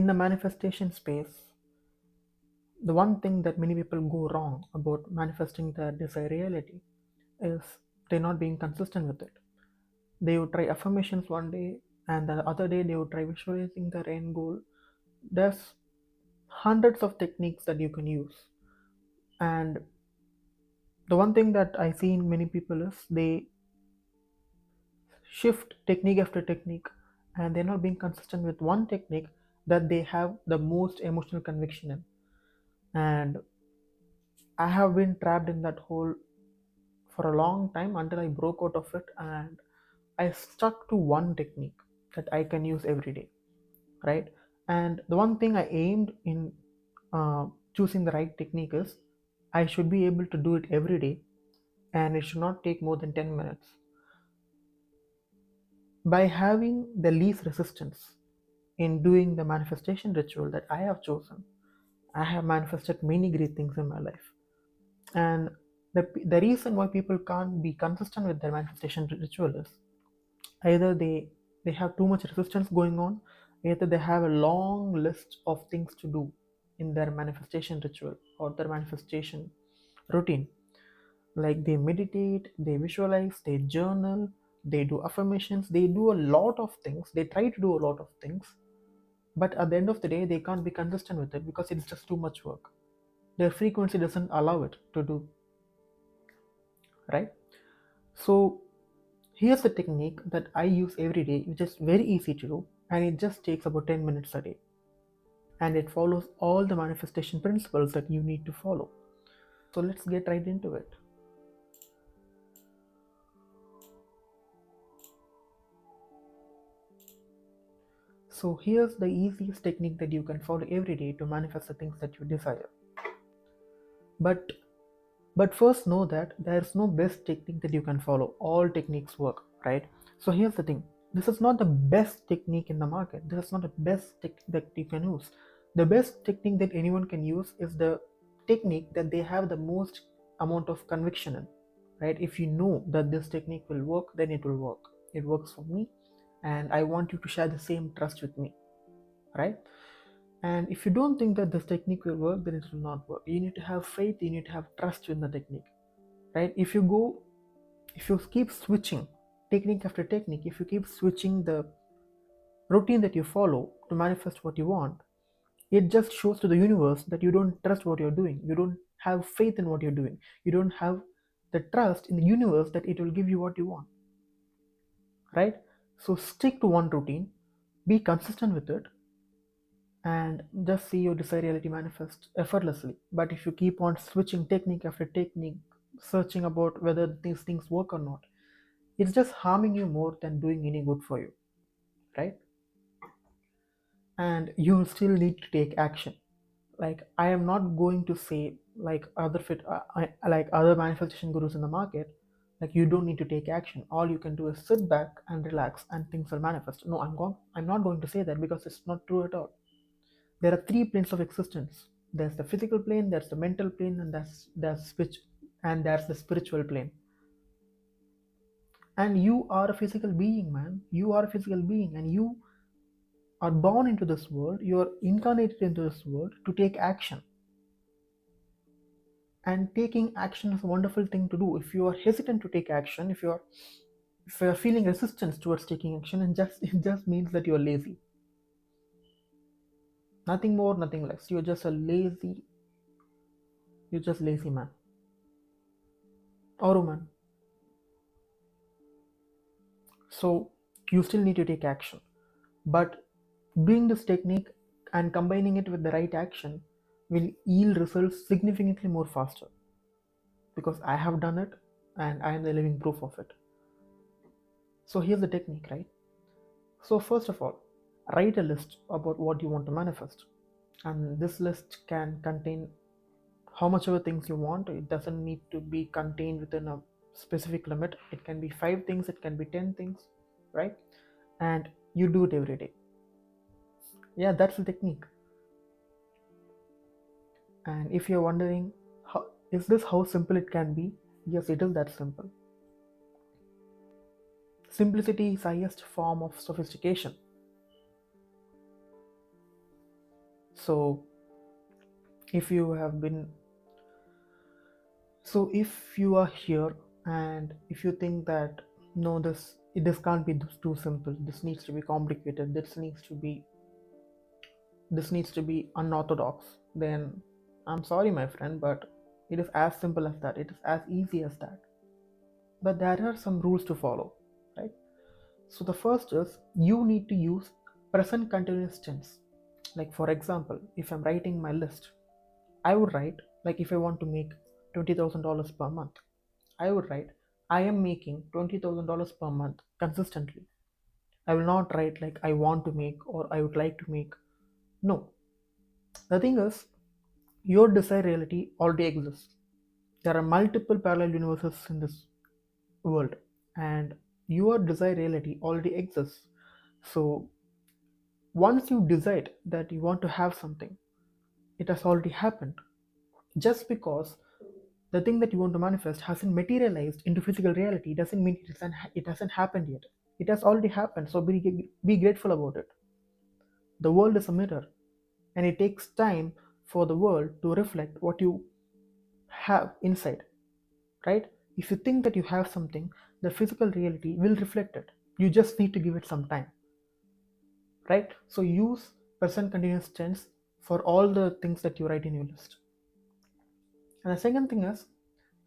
In the manifestation space, the one thing that many people go wrong about manifesting their desired reality is they're not being consistent with it. They would try affirmations one day, and the other day they would try visualizing their end goal. There's hundreds of techniques that you can use, and the one thing that I see in many people is they shift technique after technique, and they're not being consistent with one technique that they have the most emotional conviction in. And I have been trapped in that hole for a long time until I broke out of it, and I stuck to one technique that I can use every day, right? And the one thing I aimed in choosing the right technique is I should be able to do it every day, and it should not take more than 10 minutes. By having the least resistance in doing the manifestation ritual that I have chosen, I have manifested many great things in my life. And the reason why people can't be consistent with their manifestation ritual is either they have too much resistance going on, either they have a long list of things to do in their manifestation ritual or their manifestation routine. Like they meditate, they visualize, they journal, they do affirmations, they do a lot of things, they try to do a lot of things, but at the end of the day they can't be consistent with it because it's just too much work. Their frequency doesn't allow it to do, right? So here's the technique that I use every day, which is very easy to do, and it just takes about 10 minutes a day. And it follows all the manifestation principles that you need to follow. So let's get right into it. So here's the easiest technique that you can follow every day to manifest the things that you desire. But but first know that there's no best technique that you can follow. All techniques work, right? So here's the thing. This is not the best technique in the market. This is not the best technique that you can use. The best technique that anyone can use is the technique that they have the most amount of conviction in, right? If you know that this technique will work, then it will work. It works for me, and I want you to share the same trust with me, right? And if you don't think that this technique will work, then it will not work. You need to have faith, you need to have trust in the technique, right? If you keep switching technique after technique, if you keep switching the routine that you follow to manifest what you want, it just shows to the universe that you don't trust what you're doing. You don't have faith in what you're doing. You don't have the trust in the universe that it will give you what you want, right? So stick to one routine, be consistent with it, and just see your desired reality manifest effortlessly. But if you keep on switching technique after technique, searching about whether these things work or not, it's just harming you more than doing any good for you, right? And you still need to take action. Like I am not going to say like like other manifestation gurus in the market, like you don't need to take action. All you can do is sit back and relax, and things will manifest. No, I'm not going to say that because it's not true at all. There are three planes of existence. There's the physical plane, there's the mental plane, and there's the spiritual plane. And you are a physical being, man. You are a physical being, and you are born into this world. You are incarnated into this world to take action. And taking action is a wonderful thing to do. If you are hesitant to take action, if you are feeling resistance towards taking action, and just it just means that you are lazy. Nothing more, nothing less. You're just lazy man or woman. So you still need to take action. But doing this technique and combining it with the right action will yield results significantly more faster, because I have done it and I am the living proof of it. So here's the technique, right? So first of all, write a list about what you want to manifest. And this list can contain how much ever things you want. It doesn't need to be contained within a specific limit. It can be 5 things, it can be 10 things, right? And you do it every day. Yeah, that's the technique. And if you're wondering, is this how simple it can be? Yes, it is that simple. Simplicity is highest form of sophistication. So if you have been so if you are here and if you think that no, this can't be too simple, this needs to be complicated, this needs to be unorthodox, then I'm sorry, my friend, but it is as simple as that. It is as easy as that. But there are some rules to follow, right? So the first is you need to use present continuous tense. Like for example, if I'm writing my list, I would write, like if I want to make $20,000 per month, I would write, I am making $20,000 per month consistently. I will not write like I want to make or I would like to make. No. The thing is, your desired reality already exists. There are multiple parallel universes in this world, and your desired reality already exists. So, once you decide that you want to have something, it has already happened. Just because the thing that you want to manifest hasn't materialized into physical reality doesn't mean it hasn't happened yet. It has already happened, so be grateful about it. The world is a mirror, and it takes time for the world to reflect what you have inside, right? If you think that you have something, the physical reality will reflect it. You just need to give it some time, right? So use present continuous tense for all the things that you write in your list. And the second thing is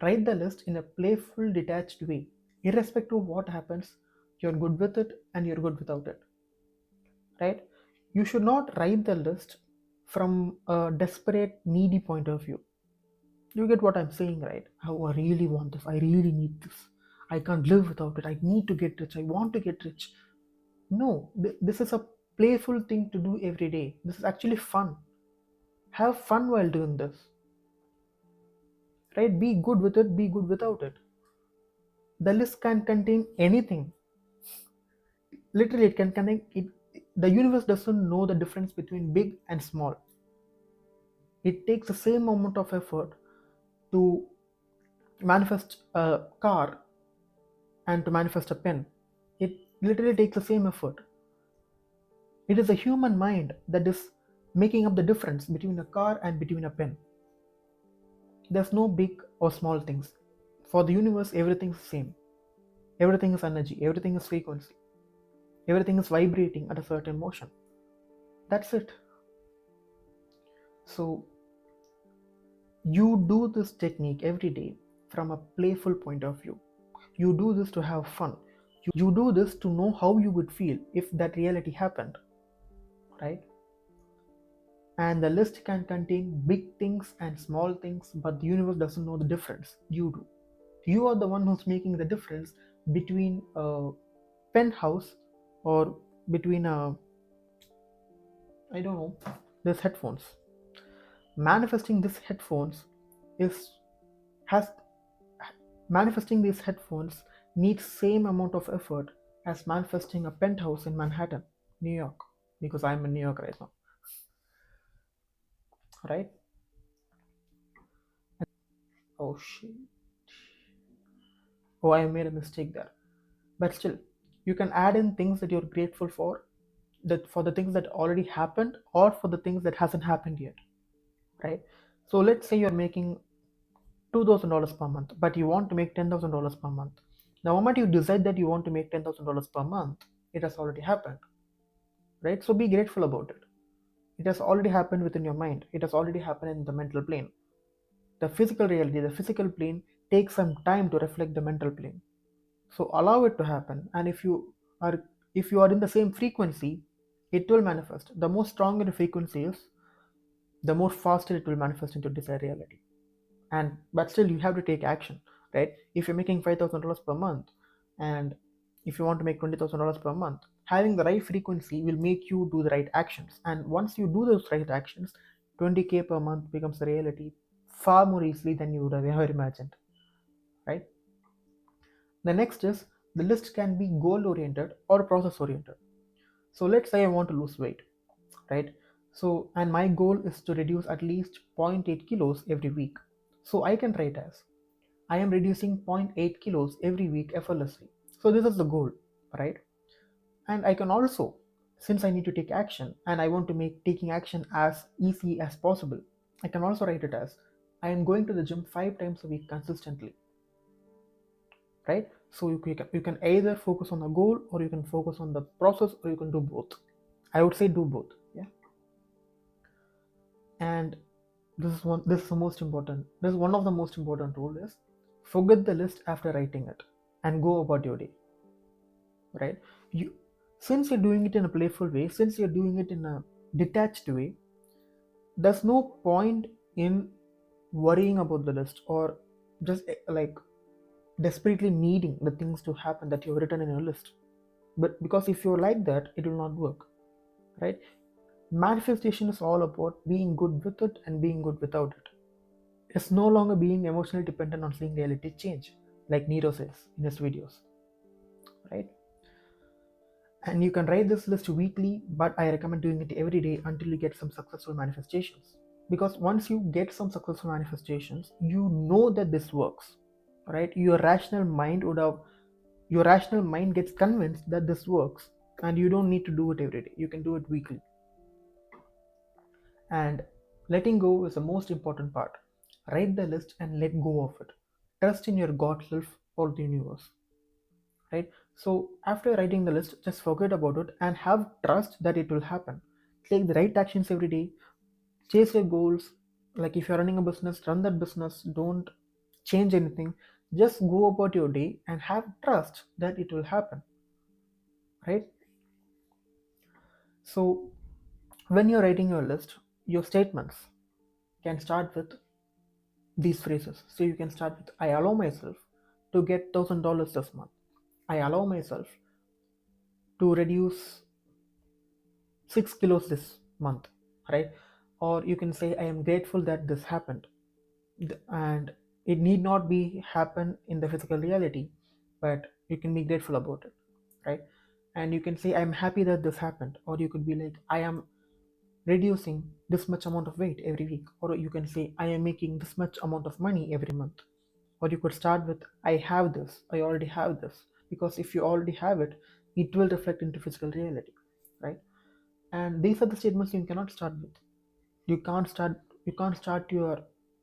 write the list in a playful, detached way. Irrespective of what happens, you're good with it and you're good without it, right? You should not write the list from a desperate, needy point of view. You get what I'm saying, right? How I really want this. I really need this. I can't live without it. I need to get rich. I want to get rich. No, this is a playful thing to do every day. This is actually fun. Have fun while doing this, right? Be good with it. Be good without it. The list can contain anything. Literally, it can contain it. The universe doesn't know the difference between big and small. It takes the same amount of effort to manifest a car and to manifest a pen. It literally takes the same effort. It is the human mind that is making up the difference between a car and between a pen. There's no big or small things. For the universe, everything is the same. Everything is energy, everything is frequency, everything is vibrating at a certain motion. That's it. So, you do this technique every day from a playful point of view. You do this to have fun. You do this to know how you would feel if that reality happened, right? And the list can contain big things and small things, but the universe doesn't know the difference. You do. You are the one who's making the difference between a penthouse or between a, I don't know, this headphones. Manifesting these headphones is has manifesting these headphones needs same amount of effort as manifesting a penthouse in Manhattan, New York, because I'm in New York right now, right? Oh shit. Oh, I made a mistake there. But still, you can add in things that you're grateful for, that for the things that already happened or for the things that hasn't happened yet, right? So let's say you're making $2,000 per month, but you want to make $10,000 per month. The moment you decide that you want to make $10,000 per month, it has already happened, right? So be grateful about it. It has already happened within your mind. It has already happened in the mental plane. The physical reality, the physical plane takes some time to reflect the mental plane. So allow it to happen. And are if you are in the same frequency, it will manifest. The more stronger the frequency is, the more faster it will manifest into desired reality. And but still you have to take action, right? If you're making $5,000 per month and if you want to make $20,000 per month, having the right frequency will make you do the right actions. And once you do those right actions, 20K per month becomes a reality far more easily than you would have ever imagined, right? The next is the list can be goal oriented or process oriented. So let's say I want to lose weight, right? So, and my goal is to reduce at least zero point 0.8 kilos every week. So I can write as I am reducing zero point 0.8 kilos every week effortlessly. So this is the goal, right? And I can also since I need to take action and I want to make taking action as easy as possible, I can also write it as I am going to the gym 5 times a week consistently, right? So you can either focus on the goal or you can focus on the process or you can do both. I would say do both, yeah. And this is the most important. This is one of the most important rule is forget the list after writing it and go about your day, right? You since you're doing it in a playful way, since you're doing it in a detached way, there's no point in worrying about the list or just like desperately needing the things to happen that you've written in your list. But because if you're like that, it will not work, right? Manifestation is all about being good with it and being good without it. It's no longer being emotionally dependent on seeing reality change, like Nero says in his videos, right? And you can write this list weekly, but I recommend doing it every day until you get some successful manifestations. Because once you get some successful manifestations, you know that this works, right? Your rational mind gets convinced that this works, and you don't need to do it every day. You can do it weekly. And letting go is the most important part. Write the list and let go of it. Trust in your God self or the universe, right? So after writing the list, just forget about it and have trust that it will happen. Take the right actions every day. Chase your goals. Like if you're running a business, run that business. Don't change anything. Just go about your day and have trust that it will happen, right? So when you're writing your list, your statements can start with these phrases. So you can start with I allow myself to get $1,000 this month. I allow myself to reduce 6 kilos this month, right? Or you can say I am grateful that this happened. And it need not be happen in the physical reality, but you can be grateful about it, right? And you can say I'm happy that this happened, or you could be like I am reducing this much amount of weight every week, or you can say I am making this much amount of money every month. Or you could start with I have this, I already have this, because if you already have it, it will reflect into physical reality, right? And these are the statements you cannot start with. You can't start your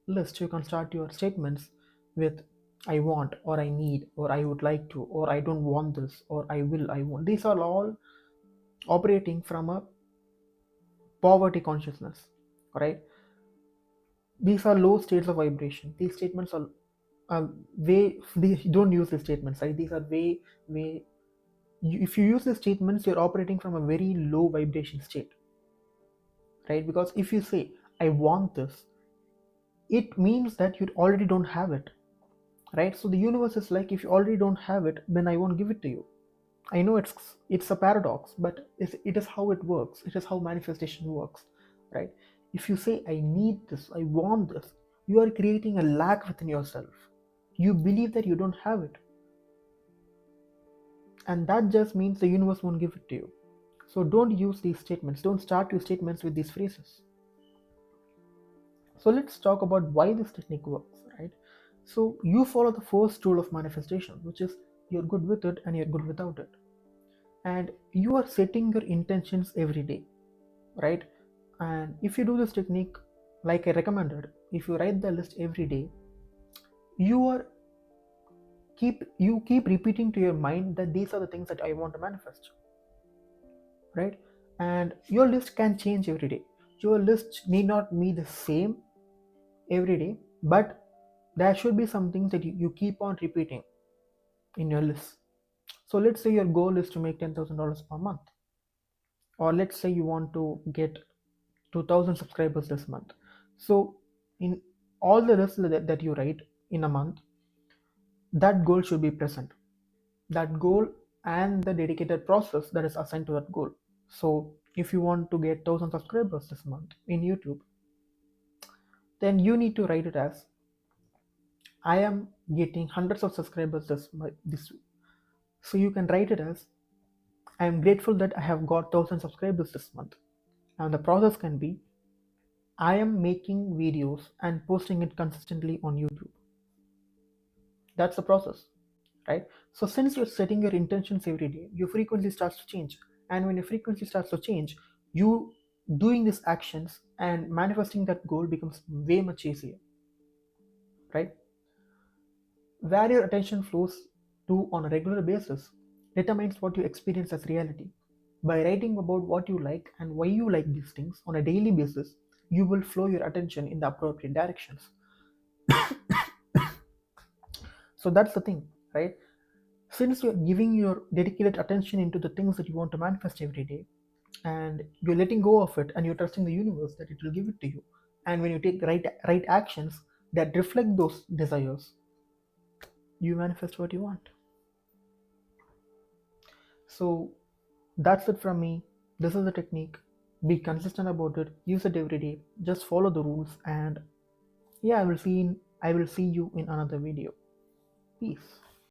list, you can start your statements with I want, or I need, or I would like to, or I don't want this, or I want. These are all operating from a poverty consciousness, right? These are low states of vibration. These statements are way don't use these statements, right? These are way if you use these statements, you're operating from a very low vibration state, right? Because if you say I want this, it means that you already don't have it, right? So the universe is like, if you already don't have it, then I won't give it to you. I know it's a paradox, but it is how it works. It is how manifestation works, right? If you say I need this, I want this, you are creating a lack within yourself. You believe that you don't have it, and that just means the universe won't give it to you. So don't use these statements. Don't start your statements with these phrases. So let's talk about why this technique works, right? So you follow the first rule of manifestation, which is you're good with it and you're good without it. And you are setting your intentions every day, right? And if you do this technique like I recommended, if you write the list every day, you are keep repeating to your mind that these are the things that I want to manifest, right? And your list can change every day. Your list need not be the same every day, but there should be some things that you keep on repeating in your list. So let's say your goal is to make $10,000 per month, or let's say you want to get 2,000 subscribers this month. So in all the lists that you write in a month, that goal should be present. That goal and the dedicated process that is assigned to that goal. So if you want to get 1,000 subscribers this month in YouTube, then you need to write it as I am getting hundreds of subscribers this week. So you can write it as I am grateful that I have got 1,000 subscribers this month. And the process can be I am making videos and posting it consistently on YouTube. That's the process, right? So since you're setting your intentions every day, your frequency starts to change. And when your frequency starts to change, you doing these actions and manifesting that goal becomes way much easier, right? Where your attention flows to on a regular basis determines what you experience as reality. By writing about what you like and why you like these things on a daily basis, you will flow your attention in the appropriate directions. So that's the thing, right? Since you're giving your dedicated attention into the things that you want to manifest every day, and you're letting go of it and you're trusting the universe that it will give it to you, and when you take the right actions that reflect those desires, you manifest what you want. So that's it from me. This is the technique. Be consistent about it. Use it every day. Just follow the rules, and yeah, I will see you in another video. Peace.